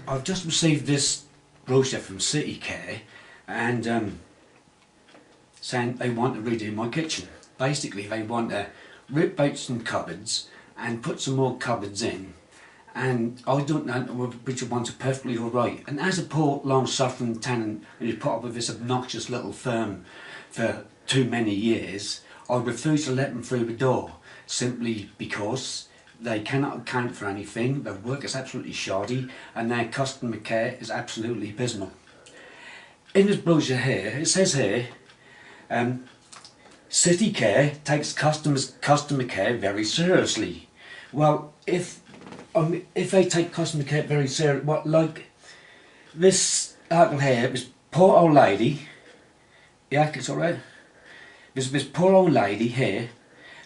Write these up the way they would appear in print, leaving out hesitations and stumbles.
I've just received this brochure from CityCare, and saying they want to redo my kitchen. Basically, they want to rip out some cupboards and put some more cupboards in, and I don't know which ones are perfectly alright. And as a poor long-suffering tenant who's put up with this obnoxious little firm for too many years, I refuse to let them through the door, simply because they cannot account for anything, their work is absolutely shoddy, and their customer care is absolutely abysmal. In this brochure here, it says here, CityCare takes customer care very seriously. Well, if they take customer care very seriously, what, like this article here, this poor old lady, yeah, it's alright. This poor old lady here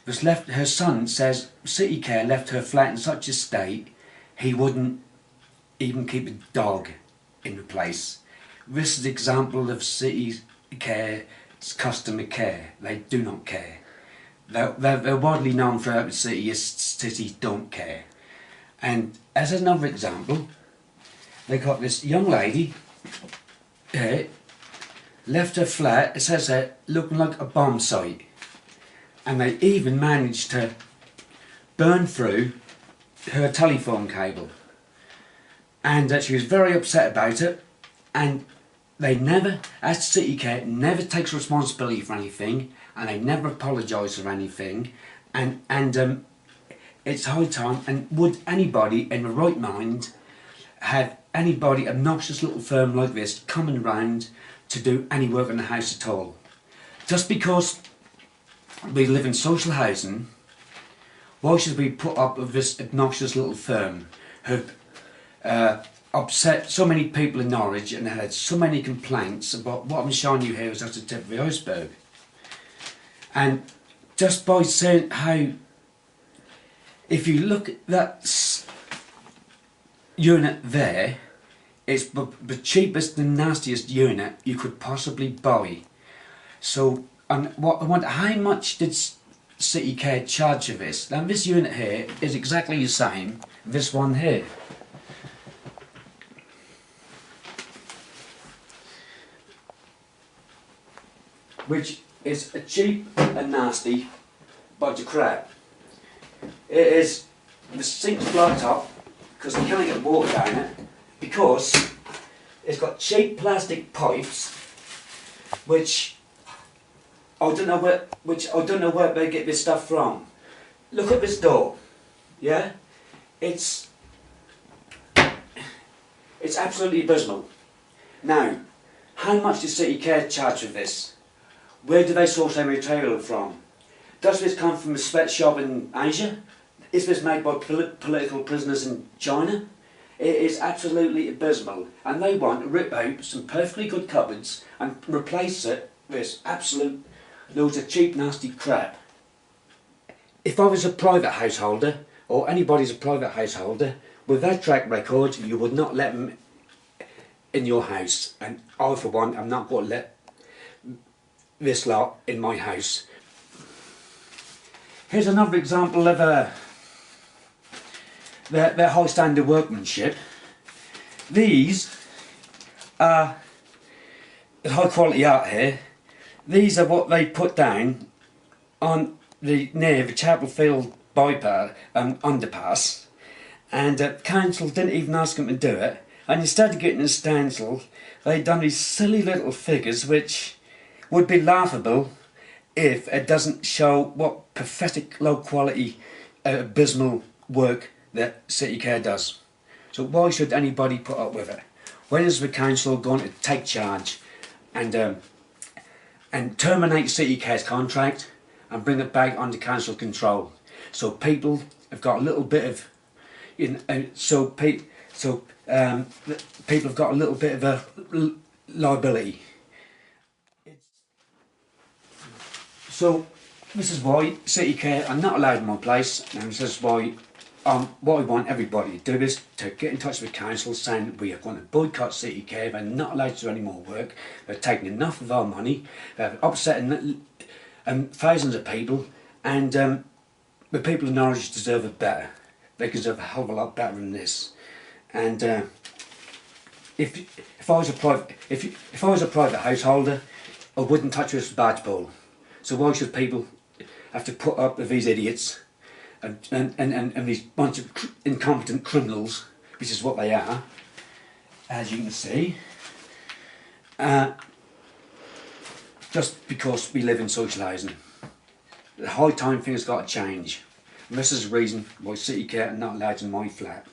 was left, her son says CityCare left her flat in such a state he wouldn't even keep a dog in the place. This is an example of CityCare's customer care. They do not care. They're widely known throughout the city as CityDon'tCare. And as another example, they got this young lady here, left her flat, it says there, looking like a bomb site. And they even managed to burn through her telephone cable. And she was very upset about it, and they never, as CityCare, never takes responsibility for anything, and they never apologise for anything, and it's high time. And would anybody in the right mind have anybody, obnoxious little firm like this, coming round to do any work in the house at all? Just because we live in social housing, why should we put up with this obnoxious little firm who've upset so many people in Norwich and had so many complaints about what I'm showing you here is just the tip of the iceberg? And just by saying how, if you look at that unit there, it's the cheapest and nastiest unit you could possibly buy. So, and what I wonder, how much did CityCare charge for this? Now this unit here is exactly the same, this one here. Which is a cheap and nasty bunch of crap. It is, the sink's blocked up because they can't get water down it, because it's got cheap plastic pipes which I don't know where they get this stuff from. Look at this door, yeah? It's absolutely abysmal. Now, how much does CityCare charge for this? Where do they source their material from? Does this come from a sweatshop in Asia? Is this made by political prisoners in China? It is absolutely abysmal, and they want to rip out some perfectly good cupboards and replace it with absolute loads of cheap nasty crap. If I was a private householder, or anybody's a private householder, with that track record you would not let them in your house, and I for one am not going to let this lot in my house. Here's another example of their high standard workmanship. These are high quality art here. These are what they put down on near the Chapel Field bypass underpass, and council didn't even ask them to do it, and instead of getting a stencil, they'd done these silly little figures which would be laughable if it doesn't show what pathetic low quality abysmal work that CityCare does. So why should anybody put up with it? When is the council going to take charge and terminate CityCare's contract and bring it back under council control, so people have got a little bit of, people have got a little bit of a liability. So this is why CityCare are not allowed in my place, and this is why what I want everybody to do is to get in touch with council saying that we are going to boycott CityCare. They're not allowed to do any more work, they're taking enough of our money, they're upsetting thousands of people, and the people of Norwich deserve it better. They deserve a hell of a lot better than this. And if I was a private if I was a private householder, I wouldn't touch this barge pole. So why should people have to put up with these idiots and these bunch of incompetent criminals, which is what they are, as you can see, just because we live in social housing. The high time thing has got to change. And this is the reason why CityCare are not allowed in my flat.